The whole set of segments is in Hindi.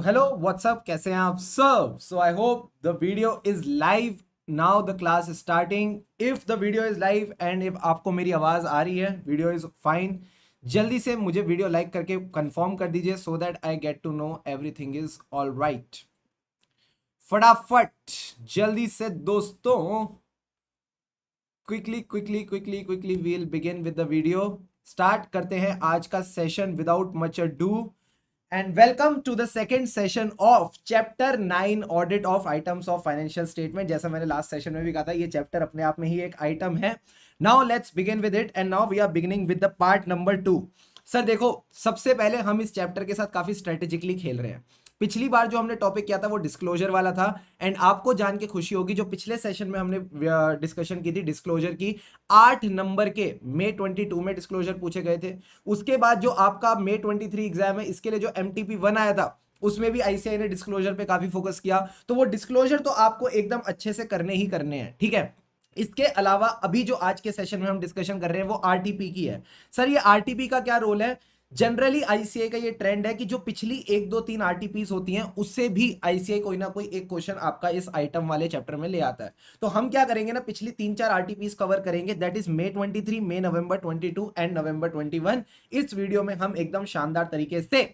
हेलो व्हाट्सअप, कैसे हैं आप सब? So I hope the video is live now, the class starting. If the video is live and if आपको मेरी आवाज आ रही है, वीडियो इज फाइन, जल्दी से मुझे वीडियो लाइक करके कंफर्म कर दीजिए so that I get to know everything is all right. फटाफट जल्दी से दोस्तों, quickly quickly quickly quickly we'll begin with the video. Start करते हैं आज का session without much ado. And welcome to the second session of chapter 9 audit of items of financial statement। जैसा मैंने लास्ट सेशन में भी कहा था, ये चैप्टर अपने आप में ही एक आइटम है। Now let's begin with it and now we are beginning with the part number 2। Sir देखो, सबसे पहले हम इस चैप्टर के साथ काफी स्ट्रेटेजिकली खेल रहे हैं। पिछली बार जो हमने टॉपिक किया था वो डिस्क्लोजर वाला था, एंड आपको जान के खुशी होगी जो पिछले सेशन में हमने डिस्कशन की थी डिस्क्लोजर की, 8 नंबर के मई 22 में डिस्क्लोजर पूछे गए थे। उसके बाद जो आपका मई 23 एग्जाम है, इसके लिए जो MTP 1 आया था उसमें भी ICAI ने डिस्क्लोजर पे काफी फोकस किया। तो वो डिस्क्लोजर तो आपको एकदम अच्छे से करने ही करने हैं, ठीक है। इसके अलावा अभी जो आज के सेशन में हम डिस्कशन कर रहे हैं वो RTP की है। सर ये RTP का क्या रोल है? जनरली ICAI का ये ट्रेंड है कि जो पिछली 1 2 3 RTPs होती हैं उससे भी ICAI कोई ना कोई एक क्वेश्चन आपका इस आइटम वाले चैप्टर में ले आता है। तो हम क्या करेंगे ना, पिछली 3-4 RTPs कवर करेंगे, that is May 23, May November 22 and November 21। इस वीडियो में हम एकदम शानदार तरीके से,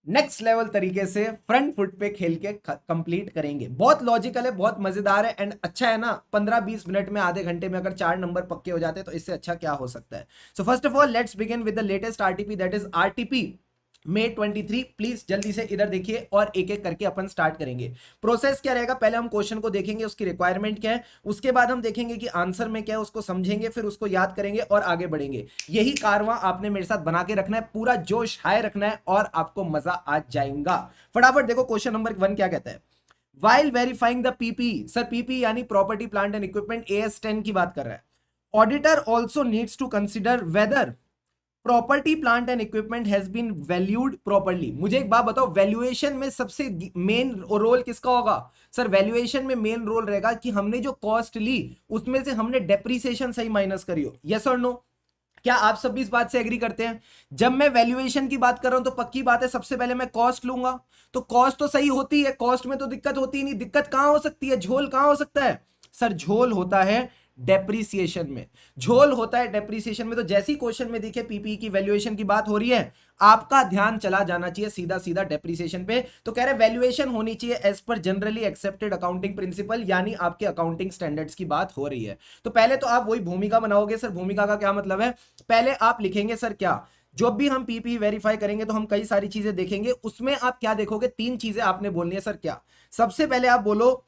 नेक्स्ट लेवल तरीके से फ्रंट फुट पे खेल के कंप्लीट करेंगे। बहुत लॉजिकल है, बहुत मजेदार है एंड अच्छा है ना। 15-20 मिनट में, आधे घंटे में अगर 4 नंबर पक्के हो जाते हैं तो इससे अच्छा क्या हो सकता है। So first of all let's begin with the latest RTP, that is RTP May 23। Please जल्दी से इधर देखिए और एक एक करके अपन स्टार्ट करेंगे। प्रोसेस क्या रहेगा, पहले हम क्वेश्चन को देखेंगे, उसकी रिक्वायरमेंट क्या है, उसके बाद हम देखेंगे कि आंसर में क्या है, उसको समझेंगे, फिर उसको याद करेंगे और आगे बढ़ेंगे। यही कारवां आपने मेरे साथ बना के रखना है, पूरा जोश हाई रखना है और आपको मजा आ जाएगा। फटाफट देखो क्वेश्चन नंबर 1 क्या कहता है। While verifying the PP, sir PP यानी property plant and equipment, AS10 की बात कर रहा है। Auditor also needs to consider whether property plant and equipment has been valued properly. मुझे एक बात बताओ, वैल्यूएशन में सबसे मेन रोल किसका होगा? सर वैल्यूएशन में मेन रोल रहेगा कि हमने जो कॉस्ट ली उसमें से हमने डेप्रीसिएशन सही माइनस करी हो। यस और नो? क्या आप सब भी इस बात से एग्री करते हैं? जब मैं वैल्यूएशन की बात कर रहा हूं तो पक्की बात है सबसे पहले मैं कॉस्ट लूंगा, तो कॉस्ट तो सही होती है, कॉस्ट में तो दिक्कत होती ही नहीं। दिक्कत कहां हो सकती है, झोल कहां हो सकता है? सर झोल होता है डेप्रीसिएशन में, झोल होता है डेप्रीसिएशन में। तो जैसी क्वेश्चन में दिखे पीपी की वैल्यूएशन की बात हो रही है, आपका ध्यान चला जाना चाहिए सीधा सीधा डेप्रीसिएशन पे। तो कह रहे वैल्यूएशन होनी चाहिए as per generally accepted accounting principle, यानी आपके अकाउंटिंग स्टैंडर्ड्स की बात हो रही है। तो पहले तो आप वही भूमिका बनाओगे। सर भूमिका का क्या मतलब है? पहले आप लिखेंगे सर क्या, जब भी हम पीपी वेरीफाई करेंगे तो हम कई सारी चीजें देखेंगे, उसमें आप क्या देखोगे, 3 चीजें आपने बोलनी है। सर क्या? सबसे पहले आप बोलो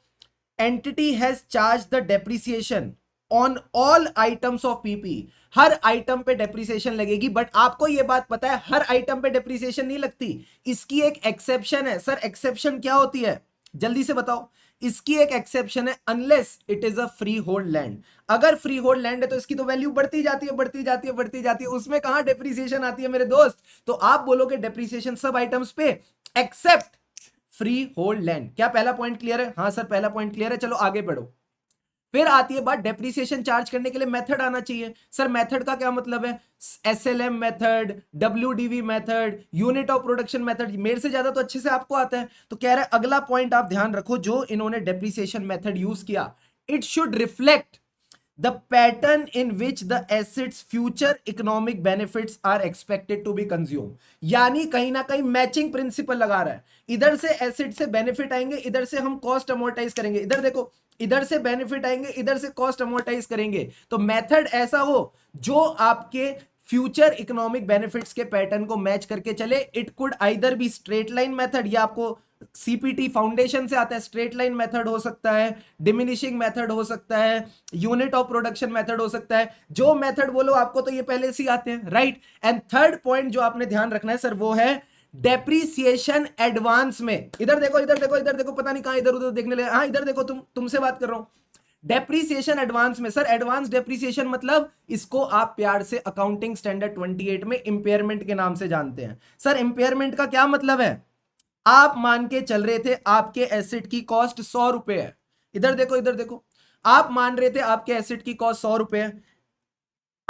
entity has charge the depreciation on all items of PP. Her item पे डेप्रीसिएशन लगेगी, बट आपको यह बात पता है हर आइटम पे डेप्रीसिएशन नहीं लगती, इसकी एक एक्सेप्शन है। सर एक्सेप्शन क्या होती है, जल्दी से बताओ। इसकी एक एक्सेप्शन है, unless it is a free hold land. अगर फ्री होल्ड लैंड है तो इसकी तो वैल्यू बढ़ती जाती है, बढ़ती जाती है, बढ़ती जाती है, उसमें कहां डेप्रीसिएशन आती है मेरे दोस्त? तो आप बोलोगे डेप्रीसिएशन सब आइटम्स पे एक्सेप्ट फ्री होल्ड लैंड। क्या पहला पॉइंट क्लियर है? हाँ सर पहला पॉइंट क्लियर है, चलो आगे बढ़ो। फिर आती है बात डेप्रीसिएशन चार्ज करने के लिए मेथड आना चाहिए। सर मेथड का क्या मतलब है? SLM method, WDV method, unit of production method. मेरे से ज्यादा तो अच्छे से आपको आता है। तो कह रहा है अगला पॉइंट आप ध्यान रखो, जो इन्होंने डेप्रीसिएशन मेथड यूज किया, it should reflect the pattern in which the assets future economic benefits are expected to be consumed। यानी कहीं ना कहीं मैचिंग प्रिंसिपल लगा रहा है। इधर से एसेट से बेनिफिट आएंगे, इधर से हम कॉस्ट अमोर्टाइज करेंगे। इधर देखो, इधर से बेनिफिट आएंगे, इधर से कॉस्ट अमोर्टाइज करेंगे। तो मेथड ऐसा हो जो आपके फ्यूचर इकोनॉमिक बेनिफिट्स के पैटर्न को मैच करके चले। It could either be straight line method, या आपको CPT फाउंडेशन से आता है, स्ट्रेट लाइन मेथड हो सकता है, डिमिनिशिंग मेथड हो सकता है, यूनिट ऑफ प्रोडक्शन मेथड हो सकता है। जो मेथड बोलो, आपको तो ये पहले से आते हैं, राइट। एंड थर्ड पॉइंट जो आपने ध्यान रखना है सर, वो है डेप्रीसिएशन एडवांस में। इधर देखो, इधर देखो, इधर देखो, पता नहीं कहां इधर उधर देखने लगे। हाँ इधर देखो, तुमसे बात कर रहा हूं। डेप्रीसिएशन एडवांस में, सर एडवांस डेप्रीसिएशन मतलब इसको आप प्यार से अकाउंटिंग स्टैंडर्ड 28 में इंपेयरमेंट के नाम से जानते हैं। सर इंपेयरमेंट का क्या मतलब है? आप मान के चल रहे थे आपके एसेट की कॉस्ट 100 रुपए है। इधर देखो, इधर देखो, आप मान रहे थे आपके एसेट की कॉस्ट 100 रुपए है।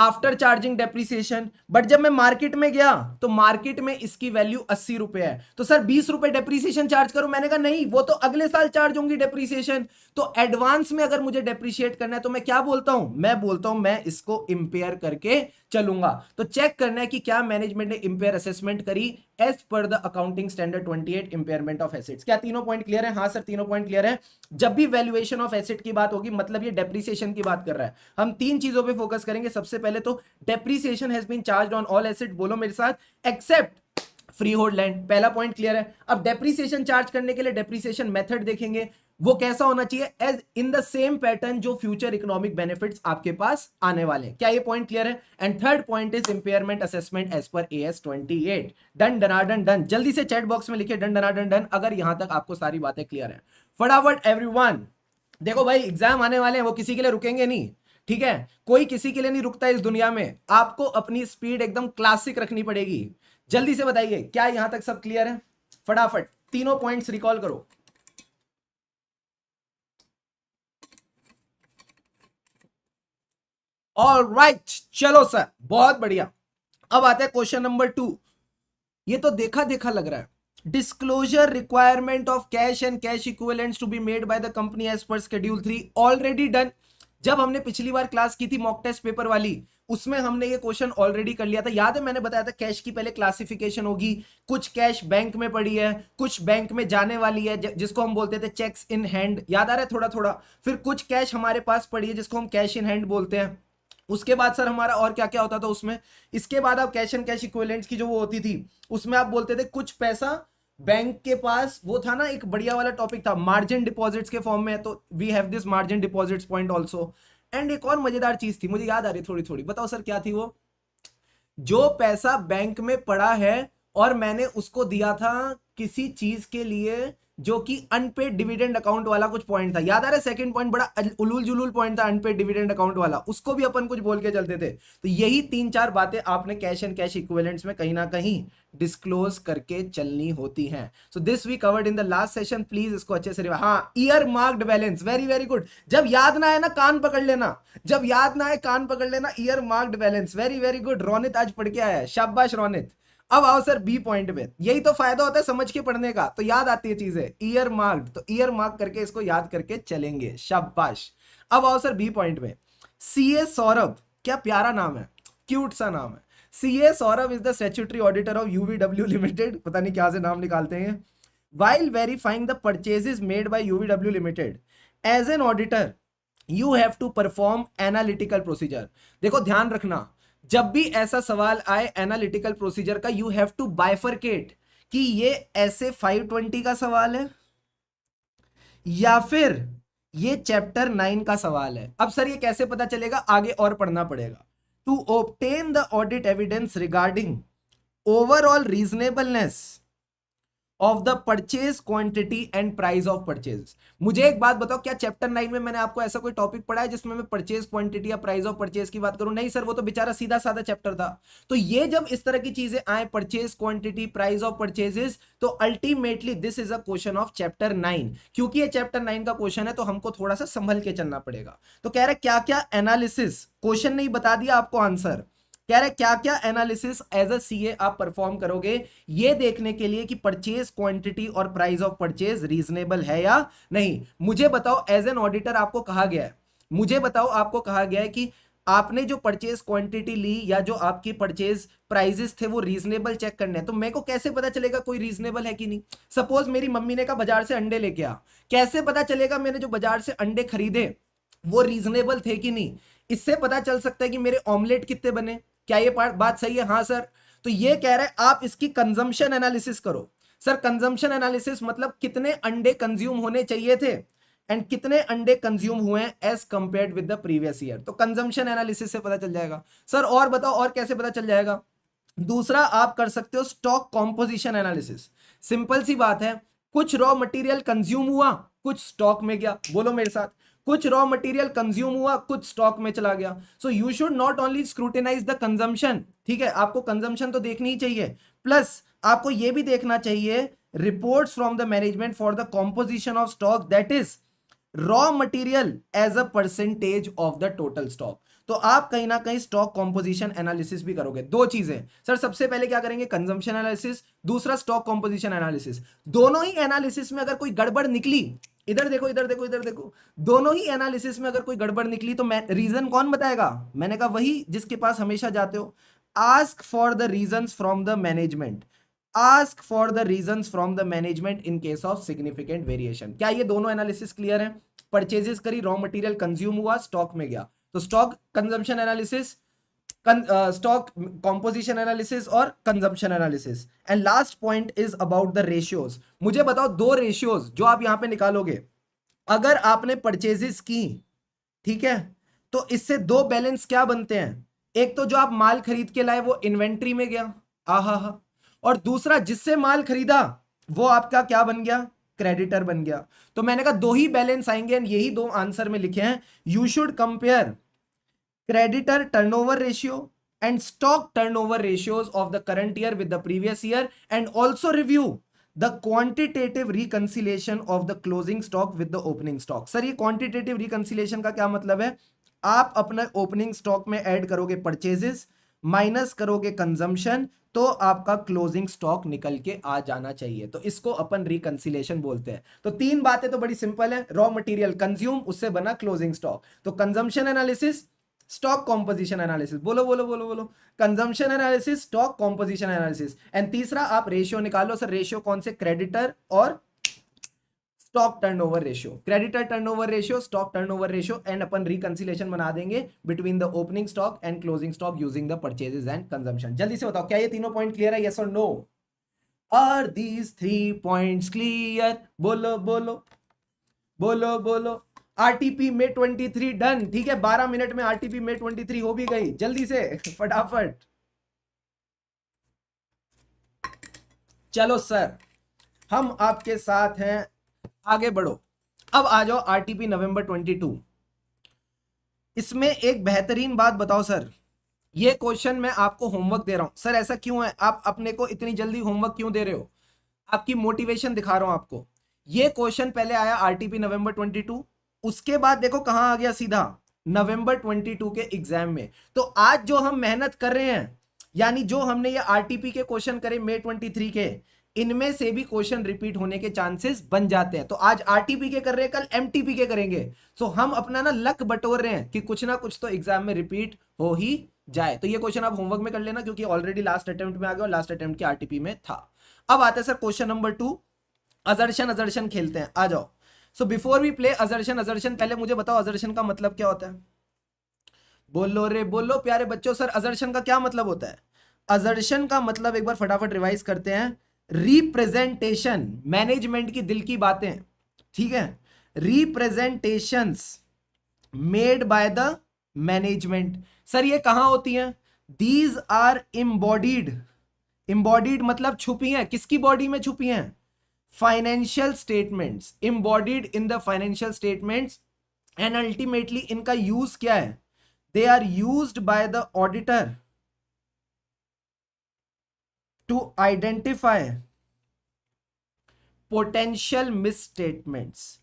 After charging depreciation. बट जब मैं मार्केट में गया तो मार्केट में इसकी वैल्यू 80 रुपए है, तो सर 20 रुपए डेप्रिसिएशन चार्ज करो। मैंने कहा नहीं, वो तो अगले साल चार्ज होंगी डेप्रिसिएशन। तो एडवांस में अगर मुझे डेप्रिशिएट करना है तो मैं क्या बोलता हूं, मैं बोलता हूं मैं इसको इंपेयर करके चलूंगा। तो चेक करना है कि क्या मैनेजमेंट ने इंपेयर असेसमेंट करी as per the accounting standard 28 impairment of assets. क्या तीनों पॉइंट क्लियर है? हाँ सर, तीनों पॉइंट क्लियर है। जब भी वैल्यूएशन ऑफ एसेट की बात होगी मतलब ये डेप्रिसिएशन की बात कर रहा है। हम तीन चीजों पे फोकस करेंगे। सबसे पहले तो depreciation has been charged on all asset, बोलो मेरे साथ, एक्सेप्ट फ्री होल्ड लैंड। पहला पॉइंट क्लियर है। अब डेप्रिसिएशन चार्ज करने के लिए डेप्रिसिएशन मेथड देखेंगे, वो कैसा होना चाहिए, as in the same pattern जो फ्यूचर इकोनॉमिक बेनिफिट्स आपके पास आने वाले हैं। क्या ये पॉइंट क्लियर है? And third point is impairment assessment as per AS 28। Done डनाडन डन। जल्दी से चैट बॉक्स में लिखिए डन डनाडन डन अगर यहां तक आपको सारी बातें क्लियर है। फटाफट एवरीवन। देखो भाई, एग्जाम आने वाले हैं, वो किसी के लिए रुकेंगे नहीं, ठीक है? कोई किसी के लिए नहीं रुकता इस दुनिया में। आपको अपनी स्पीड एकदम क्लासिक रखनी पड़ेगी। जल्दी से बताइए, क्या यहां तक सब क्लियर है? फटाफट तीनों पॉइंट्स रिकॉल करो। ऑलराइट, चलो सर, बहुत बढ़िया। अब आता है क्वेश्चन नंबर 2। ये तो देखा देखा लग रहा है। Disclosure requirement of cash and cash equivalents to be made by the company as per schedule 3 already done. जब हमने पिछली बार क्लास की थी मॉक टेस्ट पेपर वाली, उसमें हमने ये क्वेश्चन ऑलरेडी कर लिया था। याद है मैंने बताया था कैश की पहले क्लासिफिकेशन होगी, कुछ कैश बैंक में पड़ी है, कुछ बैंक में जाने वाली है जिसको हम बोलते थे चेक्स इन हैंड, याद आ रहा है थोड़ा थोड़ा। फिर कुछ कैश हमारे पास पड़ी है जिसको हम कैश इन हैंड बोलते हैं। उसके बाद सर हमारा और क्या क्या होता था उसमें, इसके बाद आप कैश एंड कैश इक्विवेलेंट्स की जो वो होती थी उसमें आप बोलते थे कुछ पैसा बैंक के पास, वो था ना एक बढ़िया वाला टॉपिक था, मार्जिन डिपॉजिट्स के फॉर्म में है, तो we have this margin deposits point also. And एक और मजेदार चीज थी, मुझे याद आ रही थोड़ी थोड़ी, बताओ सर क्या थी वो? जो पैसा बैंक में पड़ा है और मैंने उसको दिया था किसी चीज के लिए जो कि अनपेड डिविडेंड अकाउंट वाला कुछ पॉइंट था, याद आ रहा है? सेकंड पॉइंट बड़ा उलूल जुलूल पॉइंट था, अनपेड डिविडेंड अकाउंट वाला, उसको भी अपन कुछ बोल के चलते थे। तो यही तीन चार बातें आपने कैश एंड कैश इक्विवेलेंट्स में कहीं ना कहीं डिस्क्लोज करके चलनी होती हैं। So this we covered in the last session, please इसको अच्छे से हाँ, earmarked balance, very very good. जब याद ना आए ना कान पकड़ लेना, जब याद ना आए कान पकड़ लेना, year marked balance, very very good. Ronit आज पढ़ के आया है, शाबाश रोनित। अब आओ सर बी पॉइंट पे, यही तो फायदा होता है समझ के पढ़ने का, तो याद आती है चीजें, ईयर मार्क्ड, तो ईयर मार्क करके इसको याद करके चलेंगे, शाबाश। अब आओ सर बी पॉइंट पे। सीए सौरभ, क्या प्यारा नाम है, क्यूट सा नाम है। CA Saurabh is the statutory auditor of UVW limited, पता नहीं क्या से नाम निकालते हैं। while verifying the purchases made by UVW Limited as an auditor you have to perform analytical procedure। देखो ध्यान रखना, जब भी ऐसा सवाल आए एनालिटिकल प्रोसीजर का, यू हैव टू बाइफरकेट कि ये ऐसे 520 का सवाल है या फिर ये चैप्टर 9 का सवाल है। अब सर ये कैसे पता चलेगा, आगे और पढ़ना पड़ेगा। To obtain the audit evidence regarding overall reasonableness of the purchase quantity and price of purchase. मुझे एक बात बताओ, क्या चैप्टर 9 में मैंने आपको ऐसा कोई टॉपिक पढ़ा है जिसमें मैं परचेज क्वांटिटी या प्राइस ऑफ परचेज की बात करूं? नहीं सर, वो तो बेचारा सीधा साधा चैप्टर था। तो ये जब इस तरह की चीजें आए, purchase quantity, price of purchases, तो ultimately this is a question of chapter 9। क्योंकि ये चैप्टर 9 का क्वेश्चन है तो हमको थोड़ा सा संभल के चलना पड़ेगा। तो कह रहे क्या क्या एनालिसिस, क्वेश्चन नहीं बता दिया आपको आंसर, कह रहे क्या क्या एनालिसिस एज अ सीए आप परफॉर्म करोगे ये देखने के लिए कि परचेज क्वांटिटी और प्राइस ऑफ परचेज रीजनेबल है या नहीं। मुझे बताओ एज एन ऑडिटर आपको कहा गया है, मुझे बताओ आपको कहा गया है कि आपने जो परचेज क्वांटिटी ली या जो आपकी परचेज प्राइजेस थे वो रीजनेबल चेक करने हैं, तो मेरे को कैसे पता चलेगा कोई रीजनेबल है कि नहीं? सपोज मेरी मम्मी ने कहा बाजार से अंडे लेके आ, कैसे पता चलेगा मैंने जो बाजार से अंडे खरीदे वो रीजनेबल थे कि नहीं? इससे पता चल सकता है कि मेरे ऑमलेट कितने बने। क्या ये बात सही है? हाँ सर। तो ये कह रहा है आप इसकी कंजम्पशन एनालिसिस करो। सर कंजम्पशन एनालिसिस मतलब कितने अंडे कंज्यूम होने चाहिए थे एंड कितने अंडे कंज्यूम हुए as compared with the previous year, तो कंजम्पशन एनालिसिस से पता चल जाएगा। सर और बताओ और कैसे पता चल जाएगा? दूसरा आप कर सकते हो स्टॉक कॉम्पोजिशन एनालिसिस। सिंपल सी बात है, कुछ रॉ मटेरियल कंज्यूम हुआ, कुछ स्टॉक में गया, बोलो मेरे साथ, कुछ रॉ मटेरियल कंज्यूम हुआ, कुछ स्टॉक में चला गया। So you should not only scrutinise the consumption, ठीक है, आपको कंजम्पशन तो देखनी ही चाहिए, प्लस आपको यह भी देखना चाहिए reports from the management for the composition of stock, that is raw material as a percentage of the total stock. तो आप कहीं ना कहीं स्टॉक कॉम्पोजिशन एनालिसिस भी करोगे। दो चीजें सर, सबसे पहले क्या करेंगे, कंजम्पशन एनालिसिस, दूसरा स्टॉक कॉम्पोजिशन एनालिसिस। दोनों ही एनालिसिस में अगर कोई गड़बड़ निकली, इधर देखो इधर देखो इधर देखो, दोनों ही एनालिसिस में अगर कोई गड़बड़ निकली तो मैं रीजन कौन बताएगा, मैंने कहा वही जिसके पास हमेशा जाते हो। Ask for the reasons from the management, ask for the reasons from the management in case of significant variation. क्या ये दोनों एनालिसिस क्लियर है? परचेजेस करी, रॉ मटेरियल कंज्यूम हुआ, स्टॉक में गया, तो stock consumption analysis, stock composition analysis और consumption analysis. And last point is about the ratios. मुझे बताओ दो रेशियोज जो आप यहां पे निकालोगे, अगर आपने परचेजेस की, ठीक है, तो इससे दो बैलेंस क्या बनते हैं, एक तो जो आप माल खरीद के लाए वो इन्वेंट्री में गया, आहा हा, और दूसरा जिससे माल खरीदा वो आपका क्या बन गया, क्रेडिटर बन गया। तो मैंने कहा दो ही बैलेंस आएंगे, यही दो आंसर में लिखे हैं। You should compare creditor turnover ratio and stock turnover ratios of the current year with the previous year and also review the quantitative reconciliation of the closing stock with the opening stock. Sir ये क्वांटिटेटिव रिकंसिलिएशन का क्या मतलब है, आप अपना ओपनिंग स्टॉक में ऐड करोगे परचेजेस, माइनस करोगे कंजम्पशन, तो आपका क्लोजिंग स्टॉक निकल के आ जाना चाहिए, तो इसको अपन रिकंसिलिएशन बोलते हैं। तो तीन बातें तो बड़ी सिंपल है, रॉ मटेरियल कंज्यूम, उससे बना क्लोजिंग स्टॉक, तो consumption analysis, stock composition analysis, बोलो बोलो बोलो बोलो, consumption analysis, stock composition analysis. And तीसरा आप रेशियो निकालो सर, रेशियो कौन से, क्रेडिटर और stock turnover ratio, creditor turnover ratio, stock turnover ratio, and अपन रिकंसिलिएशन बना देंगे between the opening stock and closing stock using the purchases and consumption. जल्दी से बताओ क्या ये तीनों पॉइंट क्लियर है, यस और no? Are these 3 points clear? बोलो बोलो बोलो बोलो। आरटीपी मे 23 डन, ठीक है, 12 मिनट में आरटीपी मे 23 हो भी गई, जल्दी से फटाफट। चलो सर हम आपके साथ हैं, आगे बढ़ो। अब आ जाओ आरटीपी नवंबर 22। इसमें एक बेहतरीन बात बताओ सर, ये क्वेश्चन मैं आपको होमवर्क दे रहा हूं। सर ऐसा क्यों है, आप अपने को इतनी जल्दी होमवर्क क्यों दे रहे हो? आपकी मोटिवेशन दिखा रहा हूं आपको। ये क्वेश्चन पहले आया आरटीपी नवंबर 22, उसके बाद देखो कहां आ गया, सीधा नवंबर 22 के एग्जाम में। तो आज जो हम मेहनत कर रहे हैं, यानी जो हमने ये आरटीपी के क्वेश्चन करे मे 23 के, इनमें से भी क्वेश्चन रिपीट होने के चांसेस बन जाते हैं। तो आज आरटीपी के कर रहे हैं, कल एमटीपी के करेंगे। तो हम अपना ना लक बटोर रहे हैं कि कुछ ना कुछ तो एग्जाम में रिपीट हो ही जाए। तो ये क्वेश्चन आप होमवर्क में कर लेना, क्योंकि ऑलरेडी लास्ट अटेम्प्ट में आ गया और लास्ट अटेम्प्ट के आरटीपी में था। अब आते हैं sir question number 2, assertion assertion खेलते हैं, आ जाओ। So before we play assertion assertion, पहले मुझे बताओ अजर्शन का मतलब क्या होता है? बोलो रे बोलो प्यारे बच्चों, सर अजर्शन का क्या मतलब होता है? अजर्शन का मतलब एक बार फटाफट रिवाइज करते हैं, रिप्रेजेंटेशन, मैनेजमेंट की दिल की बातें, ठीक है, representations made by the management. Sir ये कहां होती हैं? दीज आर इम्बॉडीड, इम्बॉडीड मतलब छुपी हैं, किसकी बॉडी में छुपी हैं? Financial statements, embodied in the financial statements. And ultimately इनका यूज क्या है? They are used by the auditor to identify potential misstatements.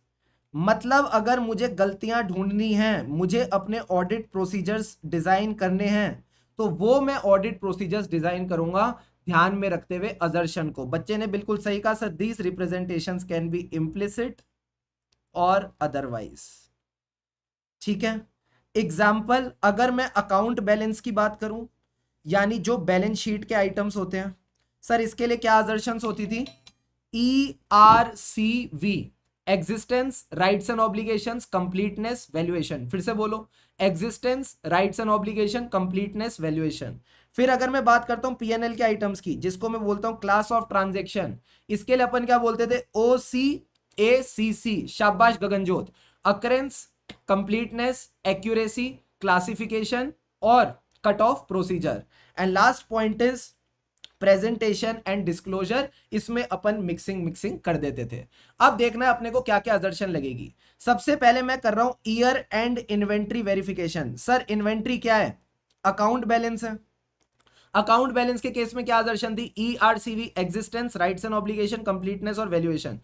मतलब अगर मुझे गलतियां ढूंढनी हैं, मुझे अपने ऑडिट प्रोसीजर्स डिजाइन करने हैं, तो वो मैं ऑडिट प्रोसीजर्स डिजाइन करूंगा ध्यान में रखते हुए अजर्शन को। बच्चे ने बिल्कुल सही कहा sir, these representations can be implicit और अदरवाइज, ठीक है। एग्जाम्पल, अगर मैं अकाउंट बैलेंस की बात करूं, यानी जो बैलेंस शीट के आइटम्स होते हैं, सर इसके लिए क्या अजर्शंस होती थी? ERCV, existence, rights and obligations, completeness, valuation. फिर से बोलो, existence, rights and obligation, completeness, valuation. फिर अगर मैं बात करता हूं पीएनएल के आइटम्स की, जिसको मैं बोलता हूं क्लास ऑफ ट्रांजैक्शन, इसके लिए अपन क्या बोलते थे? OCACC, शाबाश Gaganjot. Occurrence, completeness, accuracy, classification और cut off procedure. And last point is presentation and disclosure, इसमें अपन मिक्सिंग कर देते थे। अब देखना है अपने को क्या क्या अजर्शन लगेगी। सबसे पहले मैं कर रहा हूं year and inventory verification. Sir inventory क्या है? अकाउंट बैलेंस है। अकाउंट बैलेंस के केस में क्या अजर्शन थी? ERCV, existence, rights and obligation, completeness और वैल्यूएशन।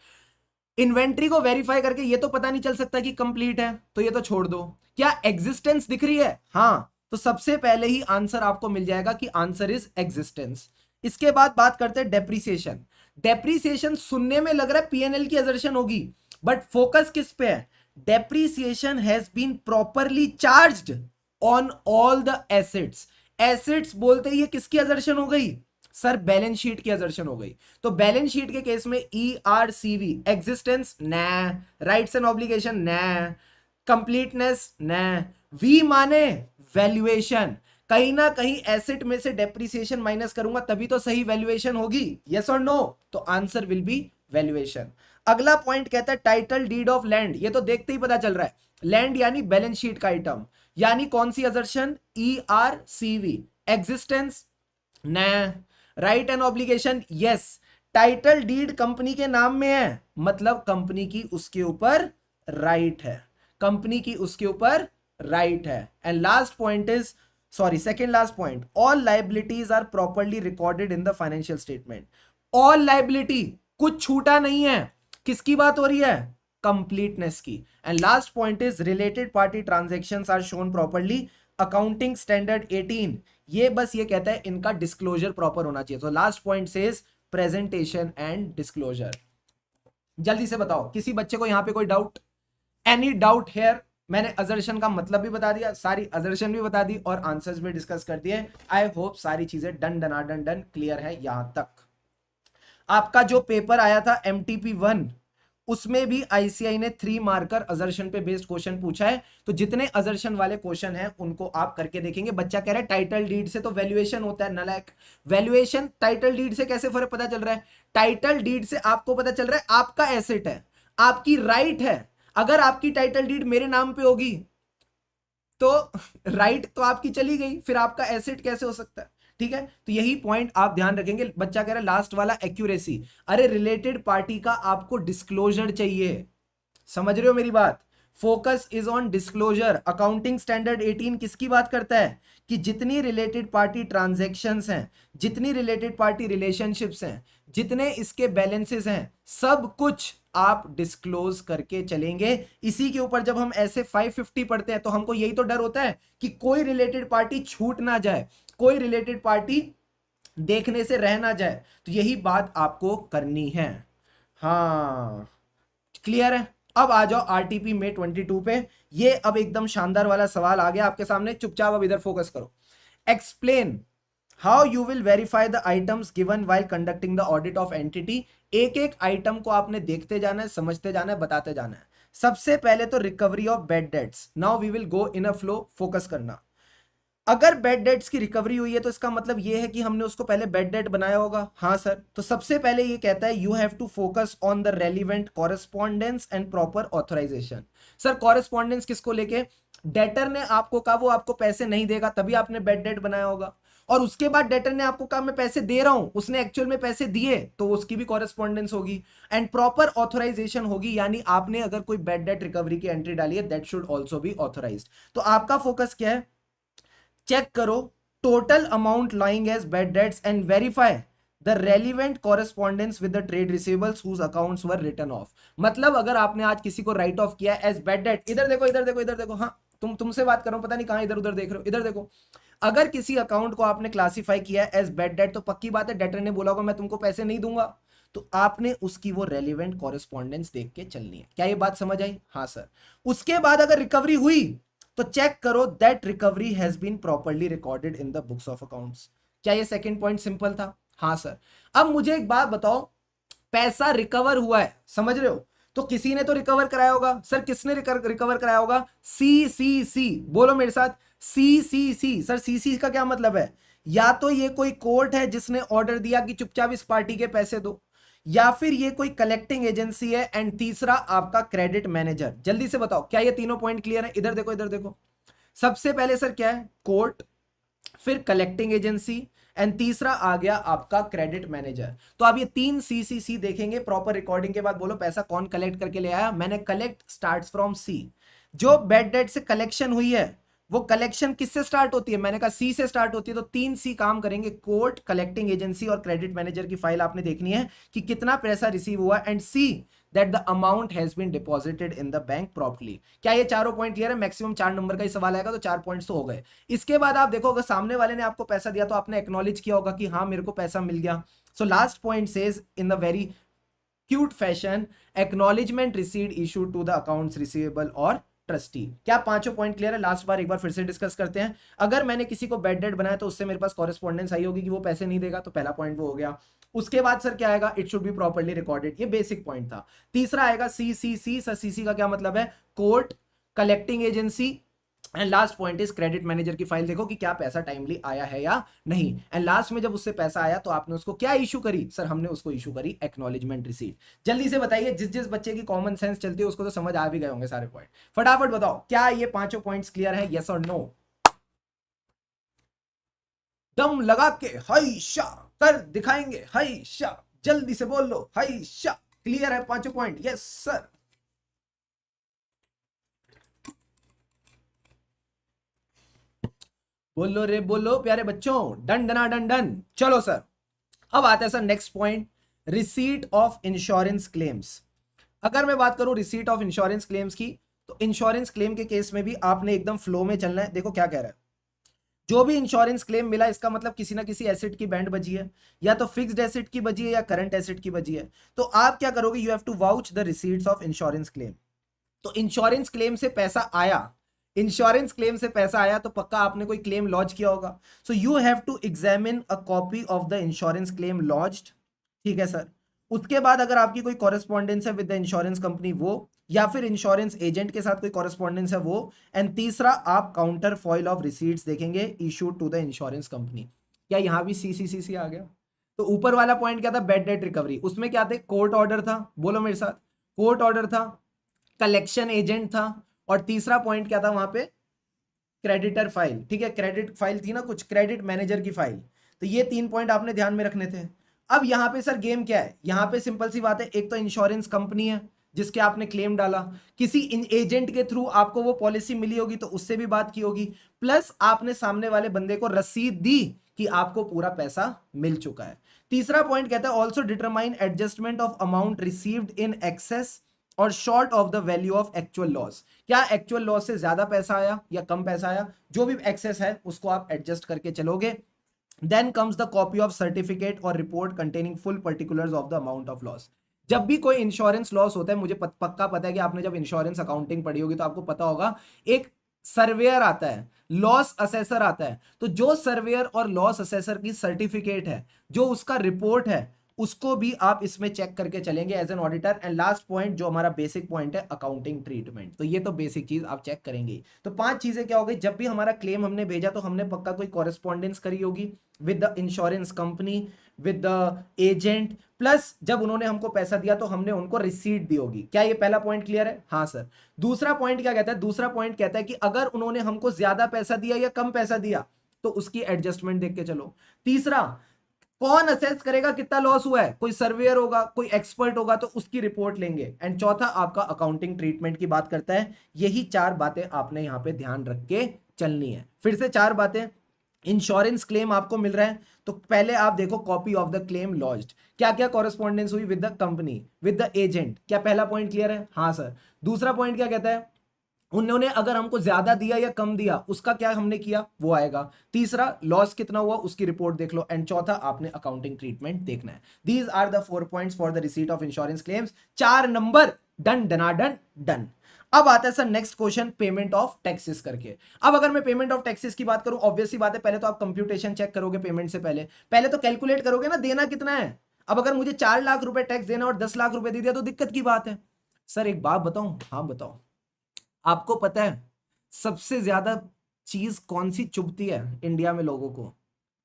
इन्वेंट्री को वेरीफाई करके ये तो पता नहीं चल सकता कि कंप्लीट है, तो ये तो छोड़ दो। क्या एग्जिस्टेंस दिख रही है? हाँ, तो सबसे पहले ही आंसर आपको मिल जाएगा कि आंसर इज एग्जिस्टेंस। इसके बाद बात करते हैं डेप्रीसिएशन। डेप्रीसिएशन सुनने में लग रहा है पीएनएल की असर्शन होगी, बट फोकस किस पे है? Depreciation has been properly charged on all the assets. Assets बोलते ही ये किसकी असर्शन हो गई? सर बैलेंस शीट की असर्शन हो गई। तो बैलेंस शीट के केस में ERCV एग्जिस्टेंस न, राइट्स एंड ऑब्लिगेशन न, कंप्लीटनेस न, वी माने वैल्यूएशन। कहीं ना कहीं एसेट में से डेप्रिसिएशन माइनस करूंगा तभी तो सही वैल्यूएशन होगी, यस और नो? तो आंसर विल बी वैल्यूएशन। अगला पॉइंट कहता है टाइटल डीड ऑफ लैंड। ये तो देखते ही पता चल रहा है, लैंड यानी बैलेंस शीट का आइटम, यानी कौन सी असर्शन? ERCV एग्जिस्टेंस न, right and obligation yes. Title deed company के नाम में है, मतलब कंपनी की उसके ऊपर राइट है, कंपनी की उसके ऊपर राइट है। And last point is, sorry second last point, all liabilities are properly recorded in the financial statement. All liability, कुछ छूटा नहीं है। किसकी बात हो रही है? कंप्लीटनेस की। And last point is related party transactions are shown properly, accounting standard 18 ये बस ये कहता है इनका डिस्क्लोजर प्रॉपर होना चाहिए। तो last point says presentation and disclosure. जल्दी से बताओ किसी बच्चे को यहां पे कोई डाउट? Any doubt here? मैंने असर्शन का मतलब भी बता दिया, सारी असर्शन भी बता दी और आंसर्स भी डिस्कस कर दिए। आई होप सारी चीजें डन डनाडन डन क्लियर है यहां तक। आपका जो पेपर आया था MTP 1 उसमें भी ICI ने 3 मार्कर असर्शन पे बेस्ड क्वेश्चन पूछा है। तो जितने असर्शन वाले क्वेश्चन हैं उनको आप करके देखेंगे। बच्चा कह रहा है टाइटल डीड से तो वैल्यूएशन होता है, नालायक। वैल्यूएशन टाइटल डीड से कैसे फर्क पता चल रहा है? टाइटल डीड से आपको पता चल रहा है आपका एसेट है, आपकी राइट है। अगर आपकी टाइटल डीड मेरे नाम पे होगी तो राइट तो आपकी चली गई, फिर आपका एसेट कैसे हो सकता है? ठीक है, तो यही पॉइंट आप ध्यान रखेंगे। बच्चा कह रहा है लास्ट वाला एक्यूरेसी, अरे रिलेटेड पार्टी का आपको डिस्क्लोजर चाहिए, समझ रहे हो मेरी बात? Focus is on disclosure. Accounting standard 18 किसकी बात करता है? कि जितनी रिलेटेड पार्टी ट्रांजैक्शंस हैं, जितनी रिलेटेड पार्टी रिलेशनशिप्स हैं, जितने इसके बैलेंसेस हैं, सब कुछ आप डिस्क्लोज करके चलेंगे। इसी के ऊपर जब हम ऐसे 550 पढ़ते हैं तो हमको यही तो डर होता है कि कोई रिलेटेड पार्टी छूट ना जाए, कोई रिलेटेड पार्टी देखने से रह ना जाए। तो यही बात आपको करनी है। हाँ क्लियर है? अब आ जाओ RTP में 22 पे। ये अब एकदम शानदार वाला सवाल आ गया आपके सामने, चुपचाप अब इधर फोकस करो। Explain how you will verify the items given while conducting the audit of entity. एक एक आइटम को आपने देखते जाना है, समझते जाना है, बताते जाना है। सबसे पहले तो recovery of bad debts. Now we will go in a flow, focus करना। अगर बैड डेट्स की रिकवरी हुई है तो इसका मतलब ये है कि हमने उसको पहले बैड डेट बनाया होगा। हाँ सर, तो सबसे पहले ये कहता है you have to focus on the relevant correspondence and proper authorisation. Sir correspondence किसको लेके? डेटर ने आपको कहा वो आपको पैसे नहीं देगा, तभी आपने बैड डेट बनाया होगा। और उसके बाद डेटर ने आपको कहा मैं पैसे दे रहा हूं, उसने एक्चुअल में पैसे दिए, तो उसकी भी कॉरेस्पॉन्डेंस होगी। एंड प्रॉपर ऑथराइजेशन होगी, यानी आपने अगर कोई बैड डेट रिकवरी की एंट्री डाली है that should also be authorised. तो आपका फोकस क्या है? चेक करो total amount lying as bad debts and verify the relevant correspondence with the trade receivables whose accounts were written off. मतलब अगर आपने आज किसी को राइट ऑफ किया एज बैड डेट, इधर देखो इधर देखो इधर देखो, हाँ तुमसे बात कर रहा हूं, पता नहीं कहां इधर उधर देख रहे हो, इधर देखो। अगर किसी अकाउंट को आपने क्लासिफाई किया एज बैड डेट तो पक्की बात है डेटर ने बोला होगा मैं तुमको पैसे नहीं दूंगा, तो आपने उसकी वो रेलिवेंट कॉरेस्पॉन्डेंस देख के चलनी है। क्या ये बात समझ आई? हाँ सर। उसके बाद अगर रिकवरी हुई तो चेक करो that recovery has been properly recorded in the books of accounts. क्या ये सेकंड पॉइंट सिंपल था? हाँ सर। अब मुझे एक बात बताओ, पैसा रिकवर हुआ है, समझ रहे हो, तो किसी ने तो रिकवर कराया होगा। सर किसने रिकवर कराया होगा? CCC, बोलो मेरे साथ, CCC। सर CCC का क्या मतलब है? या तो ये कोई कोर्ट है जिसने ऑर्डर दिया कि चुपचाप इस पार्टी के पैसे दो, या फिर ये कोई कलेक्टिंग एजेंसी है, एंड तीसरा आपका क्रेडिट मैनेजर। जल्दी से बताओ क्या ये तीनों पॉइंट क्लियर है? इधर देखो इधर देखो। सबसे पहले सर क्या है? कोर्ट, फिर कलेक्टिंग एजेंसी, एंड तीसरा आ गया आपका क्रेडिट मैनेजर। तो आप ये 3 CCC देखेंगे प्रॉपर रिकॉर्डिंग के बाद। बोलो पैसा कौन कलेक्ट करके ले आया? मैंने कलेक्ट स्टार्ट्स फ्रॉम C। जो बैड डेट से कलेक्शन हुई है वो कलेक्शन किससे स्टार्ट होती है? मैंने कहा C से स्टार्ट होती है। तो 3 C काम करेंगे, कोर्ट, कलेक्टिंग एजेंसी और क्रेडिट मैनेजर की फाइल आपने देखनी है कि कितना पैसा रिसीव हुआ। And C that the amount has been deposited in the bank properly. क्या ये चारों पॉइंट क्लियर है? मैक्सिमम 4 नंबर का ही सवाल आएगा तो 4 पॉइंट्स तो हो गए। इसके बाद आप देखो, अगर सामने वाले ने आपको पैसा दिया तो आपने एक्नॉलेज किया होगा कि हाँ मेरे को पैसा मिल गया। So last point says in the very cute fashion, acknowledgement received issue to the accounts receivable और ट्रस्टी। क्या पांचों पॉइंट क्लियर है? लास्ट बार एक बार फिर से डिस्कस करते हैं। अगर मैंने किसी को बैड डेट बनाया तो उससे मेरे पास कॉरेस्पॉन्डेंस आई होगी कि वो पैसे नहीं देगा, तो पहला पॉइंट वो हो गया। उसके बाद सर क्या आएगा? It should be properly recorded, ये बेसिक पॉइंट था। तीसरा आएगा सीसीसी। सर सीसी का क्या मतलब है? Court, collecting agency. And last point is credit manager की फाइल देखो कि क्या पैसा टाइमली आया है या नहीं। एंड लास्ट में जब उससे पैसा आया तो आपने उसको क्या इशू करी? सर हमने उसको इशू करी एक्नॉलेजमेंट रिसीट। जल्दी से बताइए, जिस जिस बच्चे की कॉमन सेंस चलती है उसको तो समझ आ भी गए होंगे सारे पॉइंट। फटाफट बताओ, क्या ये पांचों पॉइंट्स क्लियर है? यस और नो? दम लगा के हाई शा कर दिखाएंगे, हाई शा, जल्दी से बोल लो हाई शा। क्लियर है पांचों पॉइंट? Yes sir. बोलो रे बोलो प्यारे बच्चों, डन डना डन डन। चलो सर, अब आता है sir next point, receipt of insurance claims. अगर मैं बात करूं रिसीट ऑफ इंश्योरेंस क्लेम्स की, तो इंश्योरेंस क्लेम के केस में भी आपने एकदम फ्लो में चलना है। देखो क्या कह रहा है, जो भी इंश्योरेंस क्लेम मिला इसका मतलब किसी ना किसी एसेट की बैंड बजी है, या तो फिक्स्ड एसेट की बजी है या करंट एसेट की बजी है। तो आप क्या करोगे? You have to vouch the receipts of insurance claim. तो इंश्योरेंस क्लेम से पैसा आया, इंश्योरेंस क्लेम से पैसा आया तो पक्का आपने कोई क्लेम लॉन्च किया होगा। So you have to examine a copy of the insurance claim launched. ठीक है सर। उसके बाद अगर आपकी कोई कॉरेस्पॉन्डेंस है विद द इंश्योरेंस कंपनी वो, या फिर इंश्योरेंस एजेंट के साथ कोई कॉरेस्पॉन्डेंस है वो। एंड तीसरा, आप काउंटर फॉइल ऑफ रिसीट्स देखेंगे issued to the insurance company. क्या यहां भी सीसीसी आ गया? तो ऊपर वाला पॉइंट क्या था? Bed date recovery. उसमें क्या थे? कोर्ट ऑर्डर था, बोलो मेरे साथ, कोर्ट ऑर्डर था, कलेक्शन एजेंट था, और तीसरा पॉइंट क्या था वहां पे? Creditor file. ठीक है, क्रेडिट फाइल थी ना कुछ, क्रेडिट मैनेजर की फाइल। तो ये 3 पॉइंट आपने ध्यान में रखने थे। अब यहां पे सर गेम क्या है? यहां पे सिंपल सी बात है, एक तो इंश्योरेंस कंपनी है जिसके आपने क्लेम डाला, किसी एजेंट के थ्रू आपको वो पॉलिसी मिली होगी तो उससे भी बात की होगी, प्लस आपने सामने वाले बंदे को रसीद दी कि आपको पूरा पैसा मिल चुका है। तीसरा पॉइंट कहता है also determine adjustment of amount received in excess और short of the value of actual loss. क्या एक्चुअल लॉस से ज्यादा पैसा आया या कम पैसा आया? जो भी एक्सेस है उसको आप एडजस्ट करके चलोगे। Then comes the copy of certificate और report containing full particulars of the amount of loss. जब भी कोई इंश्योरेंस लॉस होता है, मुझे पक्का पता है कि आपने जब इंश्योरेंस अकाउंटिंग पढ़ी होगी तो आपको पता होगा, एक सर्वेयर आता है, लॉस असेसर आता है। तो जो सर्वेयर और लॉस असेसर की सर्टिफिकेट है, जो उसका रिपोर्ट है, उसको भी आप इसमें चेक करके चलेंगे as an auditor. And last point जो हमारा बेसिक पॉइंट है, अकाउंटिंग ट्रीटमेंट। तो ये तो बेसिक चीज आप चेक करेंगे। तो 5 चीजें क्या हो गई? जब भी हमारा क्लेम हमने भेजा तो हमने पक्का कोई कॉरेस्पॉन्डेंस करी होगी with the insurance company, with the agent, plus जब उन्होंने हमको पैसा दिया तो हमने उनको रिसीट दी होगी। क्या ये पहला पॉइंट क्लियर है? हाँ सर। दूसरा पॉइंट क्या कहता है? दूसरा पॉइंट कहता है कि अगर उन्होंने हमको ज्यादा पैसा दिया या कम पैसा दिया तो उसकी एडजस्टमेंट देख के चलो। तीसरा, कौन असेस करेगा कितना लॉस हुआ है? कोई सर्वेयर होगा, कोई एक्सपर्ट होगा, तो उसकी रिपोर्ट लेंगे। एंड चौथा आपका अकाउंटिंग ट्रीटमेंट की बात करता है। यही 4 बातें आपने यहां पे ध्यान रख के चलनी है। फिर से 4 बातें। इंश्योरेंस क्लेम आपको मिल रहा है तो पहले आप देखो copy of the claim launched. क्या क्या कॉरेस्पॉन्डेंस हुई with the company, with the agent. क्या पहला पॉइंट क्लियर है? हाँ सर। दूसरा पॉइंट क्या कहता है? उन्होंने अगर हमको ज्यादा दिया या कम दिया उसका क्या हमने किया वो आएगा। तीसरा, लॉस कितना हुआ उसकी रिपोर्ट देख लो। एंड चौथा, आपने अकाउंटिंग ट्रीटमेंट देखना है। These are the 4 points for the receipt of insurance claims. 4 number, done डनाडन डन। अब आता है sir next question, payment of taxes करके। अब अगर मैं पेमेंट ऑफ टैक्सेस की बात करूं, ऑब्वियसली बात है, पहले तो आप कंप्यूटेशन चेक करोगे पेमेंट से पहले। पहले तो कैलकुलेट करोगे ना देना कितना है। अब अगर मुझे 4 लाख रुपए टैक्स देना और 10 लाख रुपए दे दिया तो दिक्कत की बात है। सर एक बात बताऊं? हाँ बताओ। आपको पता है सबसे ज्यादा चीज कौन सी चुभती है इंडिया में लोगों को?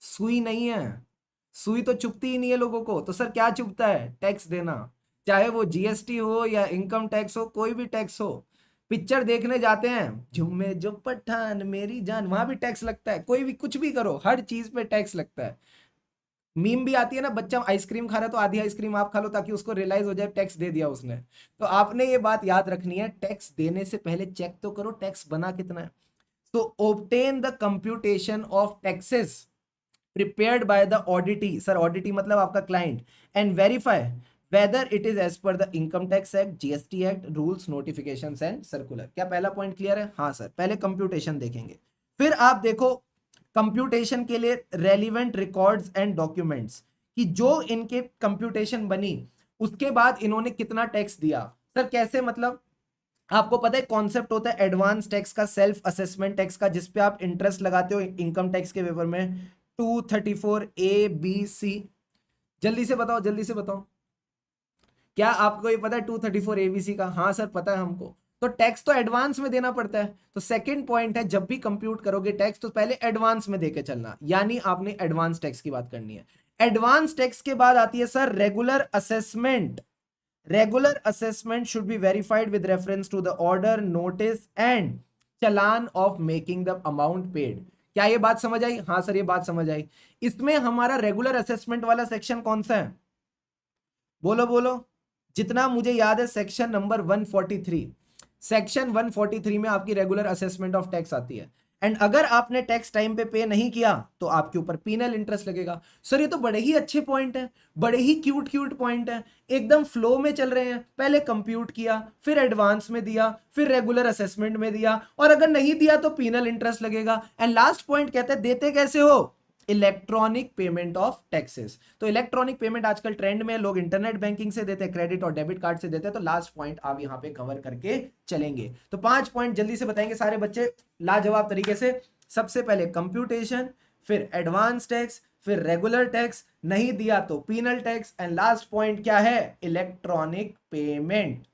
सुई नहीं है। सुई तो चुभती ही नहीं है लोगों को। तो सर क्या चुभता है? टैक्स देना। चाहे वो जीएसटी हो या इनकम टैक्स हो, कोई भी टैक्स हो। पिक्चर देखने जाते हैं, झूमे जो पठान मेरी जान, वहां भी टैक्स लगता है। कोई भी कुछ भी करो, हर चीज पे टैक्स लगता है। मीम भी आती है ना, बच्चा आइसक्रीम खा रहा है तो आधी आइसक्रीम आप खा लो ताकि उसको रियलाइज हो जाए टैक्स दे दिया उसने। तो आपने ये बात याद रखनी है, टैक्स देने से पहले चेक तो करो टैक्स बना कितना है। तो obtain the computation of taxes prepared by the auditee. Sir auditee मतलब आपका client. And verify whether it is as per the income tax act, GST act, rules, notifications and circular. क्या पहला पॉइंट क्लियर है? हाँ सर। पहले कंप्यूटेशन देखेंगे, फिर आप देखो कंप्यूटेशन के लिए रेलिवेंट रिकॉर्ड्स एंड डॉक्यूमेंट्स कि जो इनके कंप्यूटेशन बनी उसके बाद इन्होंने कितना टैक्स दिया। सर कैसे? मतलब आपको पता है कॉन्सेप्ट होता है एडवांस टैक्स का, सेल्फ असेसमेंट टैक्स का, जिसपे आप इंटरेस्ट लगाते हो इनकम टैक्स के पेपर में 234 A B C। जल्दी से बताओ, जल्दी से बताओ, क्या आपको ये पता है 234 ABC का? हाँ सर पता है हमको। तो टैक्स तो एडवांस में देना पड़ता है। तो सेकंड पॉइंट है, जब भी कंप्यूट करोगे टैक्स तो पहले एडवांस में देके चलना, यानी आपने एडवांस टैक्स की बात करनी है। एडवांस टैक्स के बाद आती है sir regular assessment. Regular assessment should be verified with reference to the order, notice and challan of making the amount paid. क्या ये बात समझ आई? हाँ सर ये बात समझ आई। इसमें हमारा रेगुलर असेसमेंट वाला सेक्शन कौन सा है? बोलो बोलो। जितना मुझे याद है सेक्शन नंबर 143। सेक्शन 143 में आपकी रेगुलर असेसमेंट ऑफ टैक्स आती है। एंड अगर आपने टैक्स टाइम पे नहीं किया तो आपके ऊपर पीनल इंटरेस्ट लगेगा। सर ये तो बड़े ही अच्छे पॉइंट है, बड़े ही क्यूट क्यूट पॉइंट है, एकदम फ्लो में चल रहे हैं। पहले कंप्यूट किया, फिर एडवांस में दिया, फिर रेगुलर असेसमेंट में दिया, और अगर नहीं दिया तो पीनल इंटरेस्ट लगेगा। एंड लास्ट पॉइंट कहते हैं देते कैसे हो? Electronic payment of taxes. तो इलेक्ट्रॉनिक पेमेंट आजकल ट्रेंड में है, लोग इंटरनेट बैंकिंग से देते हैं, क्रेडिट और डेबिट कार्ड से देते हैं। तो लास्ट पॉइंट आप यहां पे कवर करके चलेंगे। तो 5 पॉइंट जल्दी से बताएंगे सारे बच्चे लाजवाब तरीके से। सबसे पहले कंप्यूटेशन, फिर एडवांस टैक्स, फिर रेगुलर टैक्स, नहीं दिया तो penal tax, and last point क्या है? Electronic payment.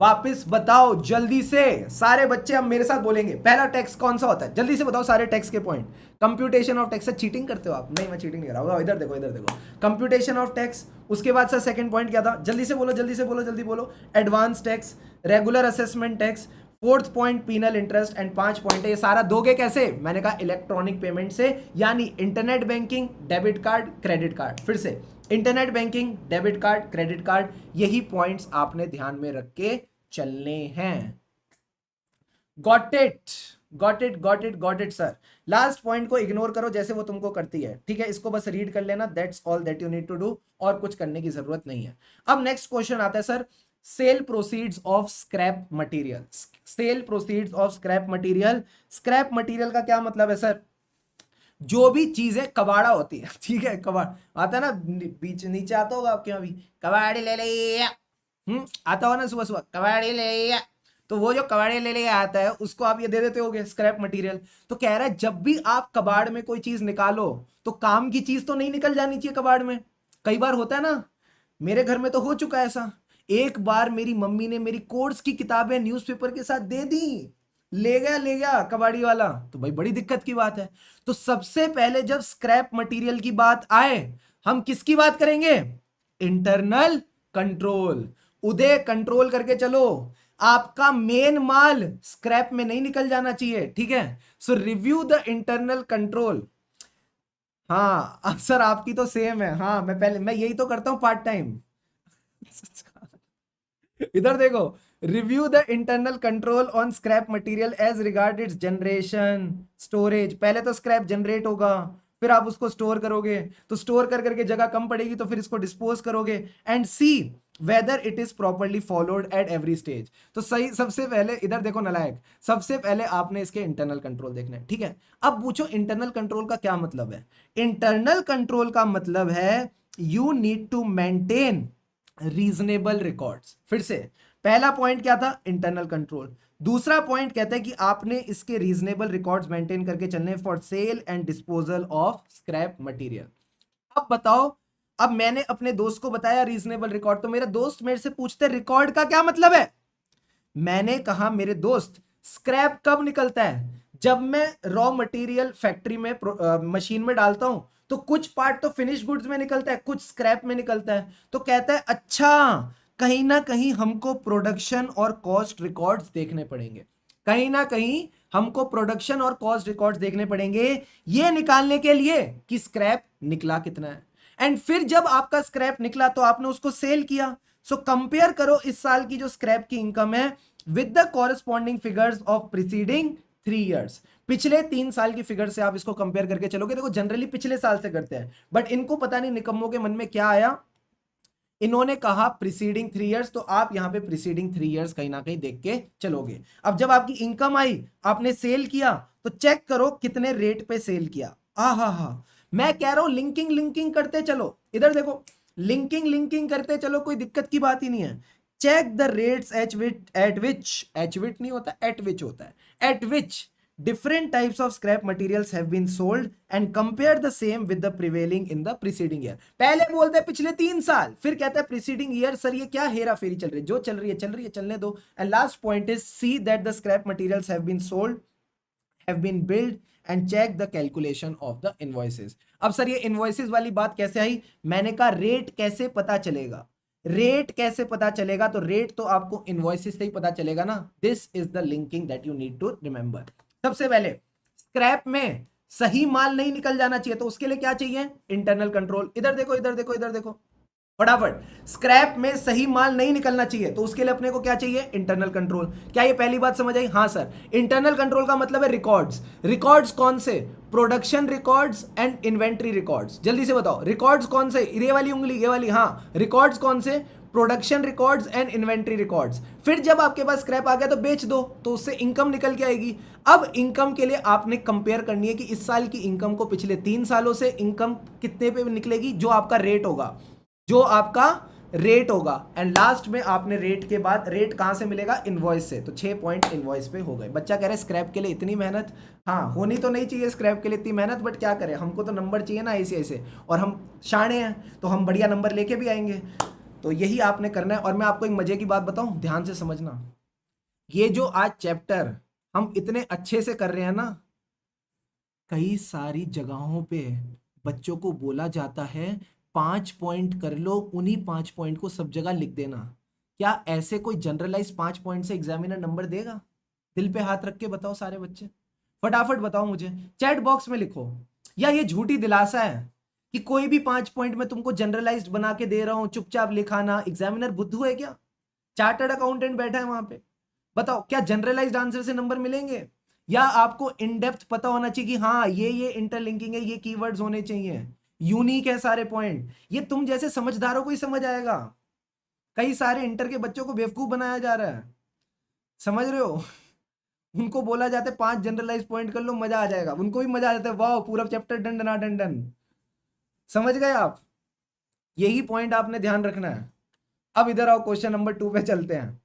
वापस बताओ जल्दी से सारे बच्चे, अब मेरे साथ बोलेंगे पहला टैक्स कौन सा होता है? जल्दी से बताओ सारे टैक्स के पॉइंट। कंप्यूटेशन ऑफ टैक्स से चीटिंग करते हो आप? नहीं मैं चीटिंग नहीं कर रहा हूँ, इधर देखो इधर देखो। कंप्यूटेशन ऑफ टैक्स, उसके बाद सर सेकंड पॉइंट क्या था? जल्दी से बोलो जल्दी से बोलो जल्दी बोलो। Advance tax, regular assessment tax, fourth point penal interest, and 5 point है। ये सारा दोगे कैसे? मैंने कहा इलेक्ट्रॉनिक पेमेंट से, यानी internet banking, debit card, credit card. फिर से internet banking, debit card, credit card, यही पॉइंट्स आपने ध्यान में रख के चलने हैं। Got it, got it, got it, got it sir. Last point को इग्नोर करो जैसे वो तुमको करती है, ठीक है? इसको बस रीड कर लेना, that's all that you need to do, और कुछ करने की जरूरत नहीं है। अब नेक्स्ट क्वेश्चन आता है sir, sale proceeds of scrap material. Sale proceeds of scrap material. Scrap material का क्या मतलब है सर? जो भी चीजें कबाड़ा होती है, ठीक है? कबाड़ आता है ना, बीच नीचे आता होगा आपके यहाँ भी, कबाड़ी ले लिया। आता हो ना सुबह सुबह, कबाड़ी ले लिया। तो वो जो कबाड़ी ले लिया आता है उसको आप ये दे देते होगे स्क्रैप मटेरियल। तो कह रहा है जब भी आप कबाड़ में कोई चीज निकालो तो काम की चीज तो नहीं निकल जानी चाहिए कबाड़ में। कई बार होता है ना, मेरे घर में तो हो चुका है ऐसा। एक बार मेरी मम्मी ने मेरी कोर्स की किताबें न्यूज़पेपर के साथ दे दी, ले गया कबाड़ी वाला। तो भाई बड़ी दिक्कत की बात है। तो सबसे पहले जब स्क्रैप मटेरियल की बात आए, हम किसकी बात करेंगे? Internal control. उदय कंट्रोल करके चलो, आपका मेन माल स्क्रैप में नहीं निकल जाना चाहिए, ठीक है? सो रिव्यू द इंटरनल कंट्रोल। हाँ सर आपकी तो सेम है। हाँ मैं यही तो करता हूं पार्ट टाइम। इधर देखो, review the internal control on scrap material as regard its generation, storage. पहले तो स्क्रैप जनरेट होगा, फिर आप उसको स्टोर करोगे, तो स्टोर कर करके जगह कम पड़ेगी तो फिर इसको डिस्पोज करोगे, and see whether it is properly followed at every stage. तो सही, सबसे पहले इधर देखो नालायक, सबसे पहले आपने इसके इंटरनल कंट्रोल देखना है, ठीक है? अब पूछो इंटरनल कंट्रोल का क्या मतलब है? इंटरनल कंट्रोल का मतलब है you need to maintain reasonable records. फिर से पहला पॉइंट क्या था? Internal control. दूसरा पॉइंट कहता है कि आपने इसके रीजनेबल रिकॉर्ड्स मेंटेन करके चलने for sale and disposal of scrap material. अब बताओ, अब मैंने अपने दोस्त को बताया रीजनेबल रिकॉर्ड, तो मेरे दोस्त मेरे से पूछते रिकॉर्ड का क्या मतलब है? मैंने कहा मेरे दोस्त स्क्रैप कब निकलता है? जब मैं रॉ मटेरियल फैक्ट्री में मशीन में डालता हूं तो कुछ पार्ट तो फिनिश गुड्स में निकलता है, कुछ स्क्रैप में निकलता है। तो कहता है अच्छा, कहीं ना कहीं हमको प्रोडक्शन और कॉस्ट रिकॉर्ड्स देखने पड़ेंगे, कहीं ना कहीं हमको प्रोडक्शन और कॉस्ट रिकॉर्ड्स देखने पड़ेंगे ये निकालने के लिए कि स्क्रैप निकला कितना है। एंड फिर जब आपका स्क्रैप निकला तो आपने उसको सेल किया। सो कंपेयर करो इस साल की जो स्क्रैप की इनकम है with the corresponding figures of preceding 3 years। पिछले 3 साल की फिगर से आप इसको कंपेयर करके चलोगे। देखो जनरली पिछले साल से करते हैं, बट इनको पता नहीं निकम्मों के मन में क्या आया, इन्होंने कहा प्रीसीडिंग 3 इयर्स, तो आप यहां पे प्रीसीडिंग 3 इयर्स कहीं ना कहीं देख के चलोगे। अब जब आपकी इनकम आई, आपने सेल किया, तो चेक करो कितने रेट पे सेल किया। हा, मैं कह रहा हूं लिंकिंग लिंकिंग करते चलो, इधर देखो, लिंकिंग लिंकिंग करते चलो, कोई दिक्कत की बात ही नहीं है। Check the rates at which नहीं होता, एट विच होता है, at which different types of scrap materials have been sold and compare the same with the prevailing in the preceding year। पहले बोलते हैं पिछले 3 साल, फिर कहता है preceding year। सर ये क्या हेरा फेरी चल रही है, जो चल रही है चल रही है, चलने दो। And last point is see that the scrap materials have been sold, have been billed and check the calculation of the invoices। अब सर ये invoices वाली बात कैसे आई, मैंने कहा रेट कैसे पता चलेगा, रेट कैसे पता चलेगा, तो रेट तो आपको इनवॉइसेस से ही पता चलेगा ना। This is the linking that you need to remember. सबसे पहले स्क्रैप में सही माल नहीं निकल जाना चाहिए, तो उसके लिए क्या चाहिए, इंटरनल कंट्रोल। इधर देखो, इधर देखो, इधर देखो फटाफट, स्क्रैप में सही माल नहीं निकलना चाहिए, तो उसके लिए अपने को क्या चाहिए, इंटरनल कंट्रोल। क्या ये पहली बात समझ आई? हाँ सर, इंटरनल कंट्रोल का मतलब है रिकॉर्ड्स। रिकॉर्ड्स कौन से, production records and inventory records. जल्दी से बताओ रिकॉर्ड्स कौन से, ये वाली उंगली, ये वाली, हाँ रिकॉर्ड्स कौन से, production records and inventory records. फिर जब आपके पास स्क्रैप आ गया तो बेच दो, तो उससे इनकम निकल के आएगी। अब इनकम के लिए आपने कंपेयर करनी है कि इस साल की इनकम को पिछले 3 सालों से इनकम कितने पे निकलेगी, जो आपका रेट होगा, जो आपका रेट होगा। एंड लास्ट में आपने रेट के बाद, रेट कहां से मिलेगा, इनवॉइस से। तो 6 पॉइंट इनवॉइस पे हो गए। बच्चा कह रहे स्क्रैप के लिए इतनी मेहनत, हाँ होनी तो नहीं चाहिए स्क्रैप के लिए इतनी मेहनत, बट क्या करें, हमको तो नंबर चाहिए ना ऐसे ऐसे, और हम शाणे हैं तो हम बढ़िया नंबर लेके भी आएंगे। तो यही आपने करना है। और मैं आपको एक मजे की बात बताऊं, ध्यान से समझना, ये जो आज चैप्टर हम इतने अच्छे से कर रहे हैं ना, कई सारी जगहों पे बच्चों को बोला जाता है 5 पॉइंट कर लो, उन्हीं 5 पॉइंट को सब जगह लिख देना। क्या ऐसे कोई जनरलाइज 5 पॉइंट से एग्जामिनर नंबर देगा? दिल पे हाथ रख के बताओ सारे बच्चे, फटाफट बताओ मुझे, चैट बॉक्स में लिखो। या ये झूठी दिलासा है कि कोई भी 5 पॉइंट में तुमको जनरलाइज्ड बना के दे रहा हूं, चुपचाप लिखाना। एग्जामिनर बुद्धू है क्या? चार्टर्ड अकाउंटेंट बैठा है वहां पे, बताओ क्या जनरलाइज्ड आंसर से नंबर मिलेंगे? या आपको इन डेप्थ पता होना चाहिए कि हाँ ये इंटरलिंकिंग है, ये कीवर्ड्स होने चाहिए, यूनिक है सारे पॉइंट। ये तुम जैसे समझदारों को ही समझ आएगा, कई सारे इंटर के बच्चों को बेवकूफ बनाया जा रहा है, समझ रहे हो? उनको बोला जाता है 5 जनरलाइज पॉइंट कर लो, मजा आ जाएगा, उनको भी मजा आ जाता है, वाह पूरा चैप्टर डन डना डन डन। समझ गए आप? यही पॉइंट आपने ध्यान रखना है। अब इधर आओ, क्वेश्चन नंबर 2 पे चलते हैं।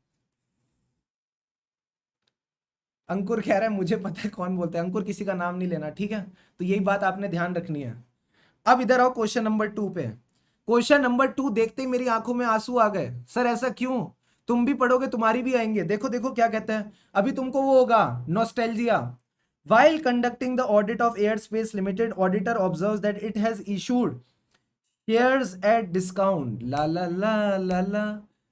अंकुर कह रहा है मुझे पता है कौन बोलता है, अंकुर किसी का नाम नहीं लेना, ठीक है? तो यही बात आपने ध्यान रखनी है। अब इधर आओ क्वेश्चन नंबर 2 पे। क्वेश्चन नंबर 2 देखते ही मेरी आंखों में आंसू आ गए। सर ऐसा क्यों? तुम भी पढ़ोगे तुम्हारी भी आएंगे। देखो देखो क्या कहते हैं, अभी तुमको वो होगा nostalgia. While conducting the audit of Airspace Limited, auditor observes that it has issued shares at discount। ला ला ला ला ला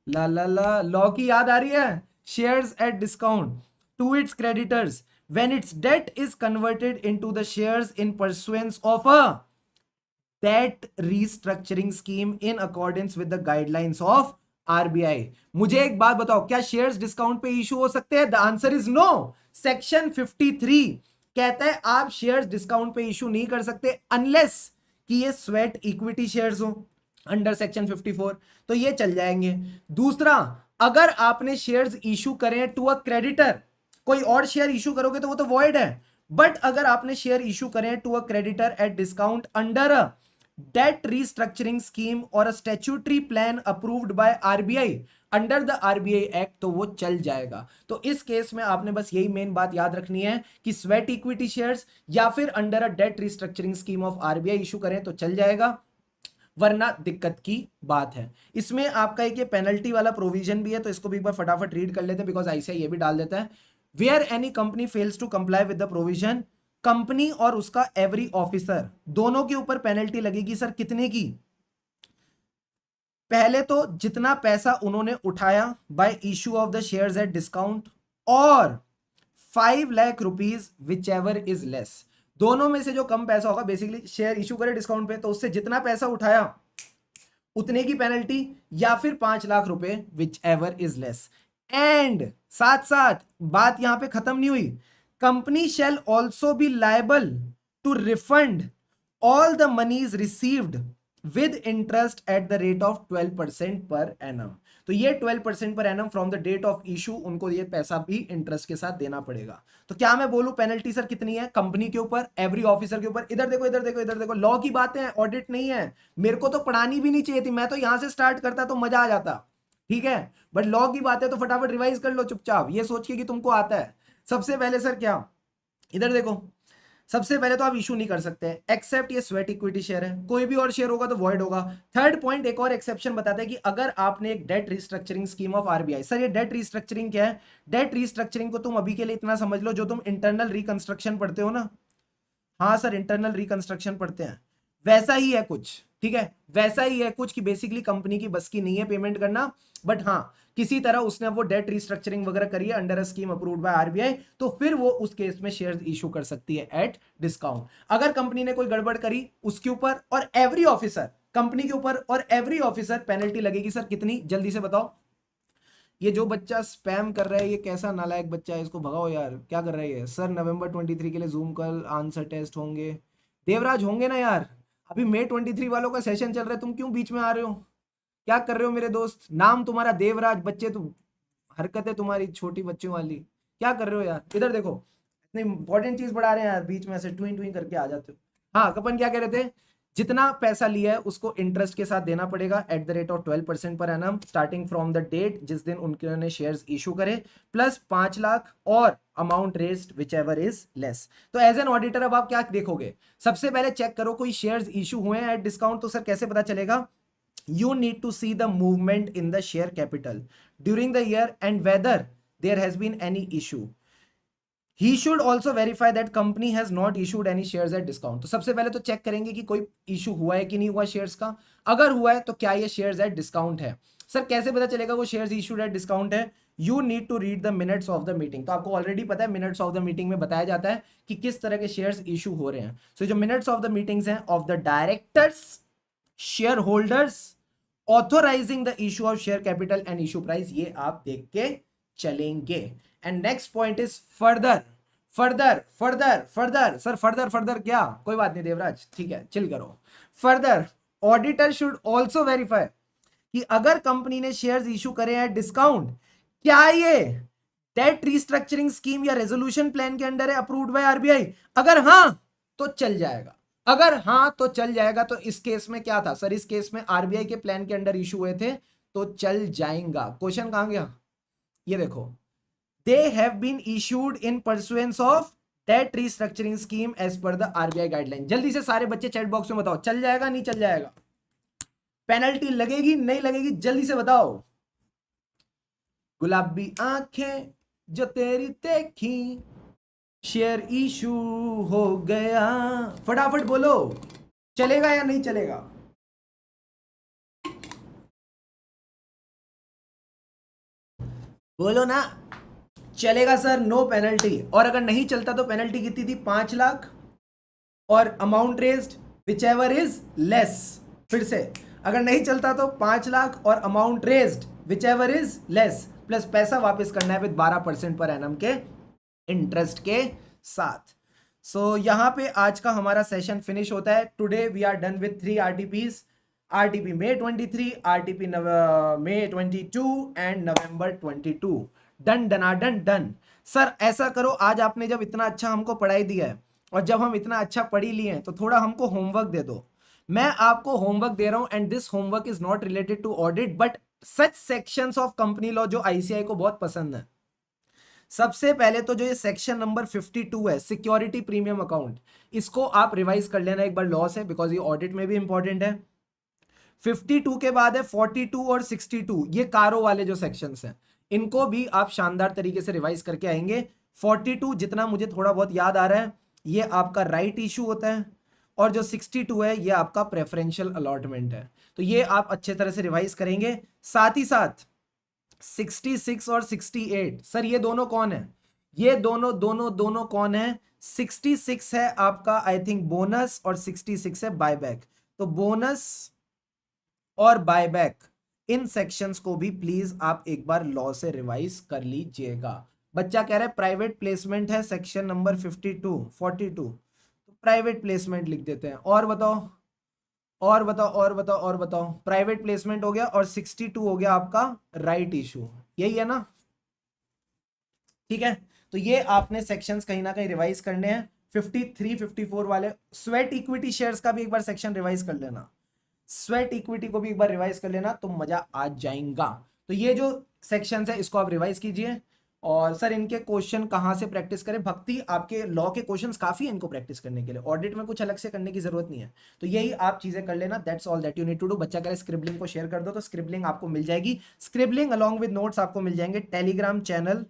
ला ला ला, लॉ की याद आ रही है? Shares at discount to its creditors when its debt is converted into the shares in pursuance of a debt restructuring scheme in accordance with the guidelines of RBI। मुझे एक बात बताओ, क्या शेयर्स डिस्काउंट पे इशू हो सकते हैं? The answer is no. Section 53 कहता है आप शेयर्स डिस्काउंट पे इशू नहीं कर सकते अनलेस कि ये स्वेट इक्विटी शेयर्स हो अंडर सेक्शन 54, तो ये चल जाएंगे। दूसरा, अगर आपने शेयर्स इशू करें टू अ क्रेडिटर, कोई और शेयर इशू करोगे तो वो तो वॉइड है, बट अगर आपने शेयर इशू करें to a creditor at discount under a debt restructuring scheme or a statutory plan approved by RBI under the RBI Act, तो वो चल जाएगा। तो इस केस में आपने बस यही मेन बात याद रखनी है कि स्वेट इक्विटी शेयर्स या फिर under a debt restructuring scheme of RBI issue करें तो चल जाएगा, वरना दिक्कत की बात है। इसमें आपका एक ये पेनल्टी वाला प्रोविजन भी है, तो इसको भी एक बार फटाफट रीड कर लेते हैं, बिकॉज ऐसे ये भी डाल देता है। Where any company fails to comply with the provision, company और उसका एवरी ऑफिसर दोनों के ऊपर पेनल्टी लगेगी। सर कितने की? पहले तो जितना पैसा उन्होंने उठाया bye issue of the shares at discount, और 5 lakh rupees which ever is less. दोनों में से जो कम पैसा होगा, बेसिकली शेयर इशू करे डिस्काउंट पे तो उससे जितना पैसा उठाया उतने की पेनल्टी, या फिर 5 लाख रुपए which ever is less. And साथ साथ बात यहां पे खत्म नहीं हुई, company shall also be liable to refund all the monies received with interest at the rate of 12% per annum. तो ये 12% per annum from the date of issue, उनको ये पैसा भी इंटरेस्ट के साथ देना पड़ेगा। तो क्या मैं बोलूं पेनल्टी सर कितनी है कंपनी के ऊपर, एवरी ऑफिसर के ऊपर? इधर देखो, इधर देखो, इधर देखो, लॉ की बातें हैं, ऑडिट नहीं है। मेरे को तो पढ़ानी भी नहीं चाहिए थी, मैं तो यहां से स्टार्ट करता तो मजा आ जाता, ठीक है, बट लॉ की बात है तो फटाफट रिवाइज कर लो चुपचाप, ये सोच के कि तुमको आता है। सबसे पहले सर क्या, इधर देखो, सबसे पहले तो आप इशू नहीं कर सकते एक्सेप्ट ये स्वेट इक्विटी शेयर है, कोई भी और शेयर होगा तो वॉइड होगा। थर्ड पॉइंट, एक और एक्सेप्शन बताते हैं कि अगर आपने एक debt restructuring scheme of RBI, sir ये डेट रिस्ट्रक्चरिंग क्या है? डेट रिस्ट्रक्चरिंग को तुम अभी के लिए इतना समझ लो, जो तुम इंटरनल रिकंस्ट्रक्शन पढ़ते हो ना, हाँ सर इंटरनल रिकंस्ट्रक्शन पढ़ते हैं, वैसा ही है कुछ, ठीक है, वैसा ही है कुछ कि बेसिकली कंपनी की बस की नहीं है पेमेंट करना, बट हाँ किसी तरह उसने वो डेट रिस्ट्रक्चरिंग वगैरह करी है under a scheme approved by RBI, तो फिर वो उस केस में शेयर्स इशू कर सकती है एट डिस्काउंट। अगर कंपनी ने कोई गड़बड़ करी उसके ऊपर और एवरी ऑफिसर, कंपनी के ऊपर और एवरी ऑफिसर पेनल्टी लगेगी सर कितनी, जल्दी से बताओ। ये जो बच्चा स्पैम कर रहा है ये कैसा नालायक बच्चा है, इसको भगाओ यार, क्या कर रहा है ये? सर नवंबर 23 के लिए जूम कल आंसर टेस्ट होंगे, देवराज होंगे ना यार? अभी मई 23 वालों का सेशन चल रहा है, तुम क्यों बीच में आ रहे हो? क्या कर रहे हो मेरे दोस्त? नाम तुम्हारा देवराज, बच्चे तुम, हरकतें तुम्हारी छोटी बच्चों वाली, क्या कर रहे हो यार? इधर देखो, इतनी इंपॉर्टेंट चीज पढ़ा रहे हैं यार, बीच में ऐसे ट्विंग ट्विंग करके आ जाते हो। हाँ कपन क्या कह रहे थे, जितना पैसा लिया है उसको इंटरेस्ट के साथ देना पड़ेगा eight the rate of 12% per annum starting from the date जिस दिन उन्होंने शेयर्स इशू करे, प्लस 5 लाख और amount raised whichever is less. तो एज एन ऑडिटर अब आप क्या देखोगे, सबसे पहले चेक करो कोई शेयर्स इशू हुए हैं एट डिस्काउंट, तो सर कैसे पता चलेगा? You need to see the movement in the share capital during the year and whether there has been any issue. He should also verify that company has not issued any shares at discount. तो सबसे पहले तो चेक करेंगे कि कोई इशू हुआ है कि नहीं हुआ शेयर्स का, अगर हुआ है तो क्या ये शेयर्स एट डिस्काउंट है। सर कैसे पता चलेगा वो शेयर्स इशूड एट डिस्काउंट है? You need to read the minutes of the meeting. तो आपको ऑलरेडी पता है मिनट्स ऑफ द मीटिंग में बताया जाता है कि किस तरह के शेयर्स इशू हो रहे हैं। सो जो मिनट्स ऑफ द मीटिंग्स हैं of the directors, share holders, authorising the issue of share capital and issue price, ये आप देख के चलेंगे। And next point is further, further further further, sir further further क्या, कोई बात नहीं देवराज, ठीक है चिल करो। Further auditor should also verify कि अगर कंपनी ने शेयर्स इशू करे हैं डिस्काउंट, क्या ये डेट रिस्ट्रक्चरिंग स्कीम या रेजोल्यूशन प्लान के अंडर है अप्रूव्ड बाय आरबीआई? अगर हां तो चल जाएगा, अगर हां तो चल जाएगा। तो इस केस में क्या था सर, इस केस में आरबीआई के प्लान के अंडर इशू हुए थे तो चल जाएगा। क्वेश्चन कहां गया, ये देखो, they have been issued in pursuance of debt restructuring scheme as per the RBI guideline। जल्दी से सारे बच्चे चैट बॉक्स में बताओ चल जाएगा नहीं चल जाएगा, पेनल्टी लगेगी नहीं लगेगी, जल्दी से बताओ। गुलाबी आंखें जो तेरी देखी, शेयर इशू हो गया, फटाफट बोलो चलेगा या नहीं चलेगा? बोलो ना चलेगा सर, नो पेनल्टी। और अगर नहीं चलता तो पेनल्टी कितनी थी, 5 लाख और amount raised whichever is less. फिर से, अगर नहीं चलता तो 5 लाख और amount raised whichever is less, plus पैसा वापस करना है विद 12% पर एनम के इंटरेस्ट के साथ। सो यहां पे आज का हमारा सेशन फिनिश होता है। Today we are done with 3 RTPs, RTP May 23, RTP May 22 and November 22। Done डनाडन डन। सर ऐसा करो, आज आपने जब इतना अच्छा हमको पढ़ाई दिया है और जब हम इतना अच्छा पढ़ ही लिए हैं तो थोड़ा हमको होमवर्क दे दो। मैं आपको होमवर्क दे रहा हूं and this homework is not related to audit but such sections of company law जो आईसीआई को बहुत पसंद है। सबसे पहले तो जो ये सेक्शन नंबर 52 है सिक्योरिटी प्रीमियम अकाउंट, इसको आप रिवाइज कर लेना एक बार लॉ से, बिकॉज ये ऑडिट में भी इंपॉर्टेंट है। 52 के बाद है 42 और 62, ये कारो वाले जो सेक्शंस हैं इनको भी आप शानदार तरीके से रिवाइज करके आएंगे। 42 जितना मुझे थोड़ा बहुत याद आ रहा है ये आपका राइट इशू होता है, और जो 62 है ये आपका प्रेफरेंशियल अलॉटमेंट है। तो ये आप अच्छे तरह से रिवाइज करेंगे। साथ ही साथ 66 और 68, सर ये दोनों कौन है, ये दोनों दोनों दोनों कौन है? 66 है आपका आई थिंक बोनस और 66 है बायबैक। तो बोनस और बायबैक इन सेक्शंस को भी प्लीज आप एक बार लॉ से रिवाइज कर लीजिएगा। बच्चा कह रहा है प्राइवेट प्लेसमेंट है सेक्शन नंबर 42 42, तो प्राइवेट प्लेसमेंट लिख देते हैं। और बताओ और बताओ और बताओ और बताओ। प्राइवेट प्लेसमेंट हो गया और 62 हो गया आपका राइट इशू, यही है ना? ठीक है, तो ये आपने सेक्शंस कहीं ना कहीं रिवाइज करने हैं। 53 54 वाले स्वेट इक्विटी शेयर्स का भी एक बार सेक्शन रिवाइज कर लेना, स्वेट इक्विटी को भी एक बार रिवाइज कर लेना तो मजा आ जाएगा। तो ये जो सेक्शंस है इसको आप रिवाइज कीजिए। और सर इनके क्वेश्चन कहाँ से प्रैक्टिस करें? भक्ति, आपके लॉ के क्वेश्चंस काफी है इनको प्रैक्टिस करने के लिए, ऑडिट में कुछ अलग से करने की जरूरत नहीं है। तो यही आप चीजें कर लेना, that's all that you need to do. बच्चा कह रहा है स्क्रिबलिंग को शेयर कर दो, तो स्क्रिबलिंग आपको मिल जाएगी, स्क्रिबलिंग अलॉन्ग विद नोट्स आपको मिल जाएंगे टेलीग्राम चैनल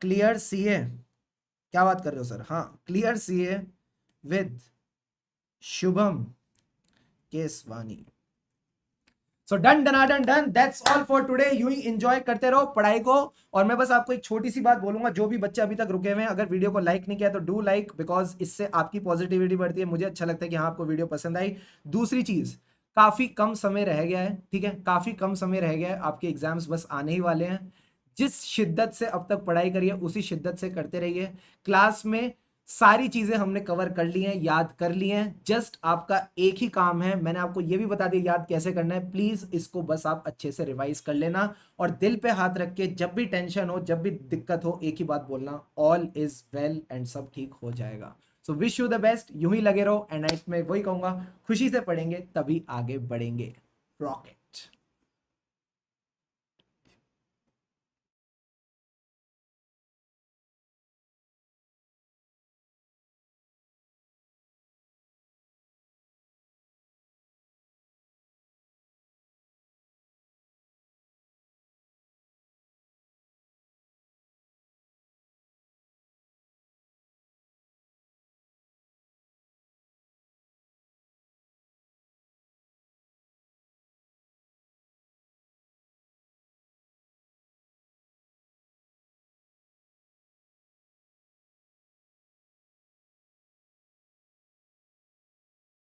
क्लियर सीए। क्या बात कर रहे हो सर? हाँ, clear CA with Shubham Keswani. So done done done done, that's all for today. यूं ही एंजॉय करते रहो पढ़ाई को। और मैं बस आपको एक छोटी सी बात बोलूंगा, जो भी बच्चे अभी तक रुके हुए हैं, अगर वीडियो को लाइक नहीं किया तो डू लाइक, बिकॉज इससे आपकी पॉजिटिविटी बढ़ती है, मुझे अच्छा लगता है कि हाँ आपको वीडियो पसंद आई। दूसरी चीज, काफी कम समय रह गया है, ठीक है, काफी कम समय रह गया है, आपके एग्जाम्स बस आने ही वाले हैं। जिस शिद्दत से अब तक पढ़ाई करिए उसी शिद्दत से करते रहिए। क्लास में सारी चीजें हमने कवर कर ली हैं, याद कर ली हैं। जस्ट आपका एक ही काम है, मैंने आपको ये भी बता दिया याद कैसे करना है, प्लीज इसको बस आप अच्छे से रिवाइज कर लेना। और दिल पे हाथ रख के जब भी टेंशन हो, जब भी दिक्कत हो, एक ही बात बोलना, ऑल इज वेल एंड सब ठीक हो जाएगा। So wish you the best, यूं ही लगे रहो। एंड नाइट में वही कहूंगा, खुशी से पढ़ेंगे तभी आगे बढ़ेंगे। रॉकेट।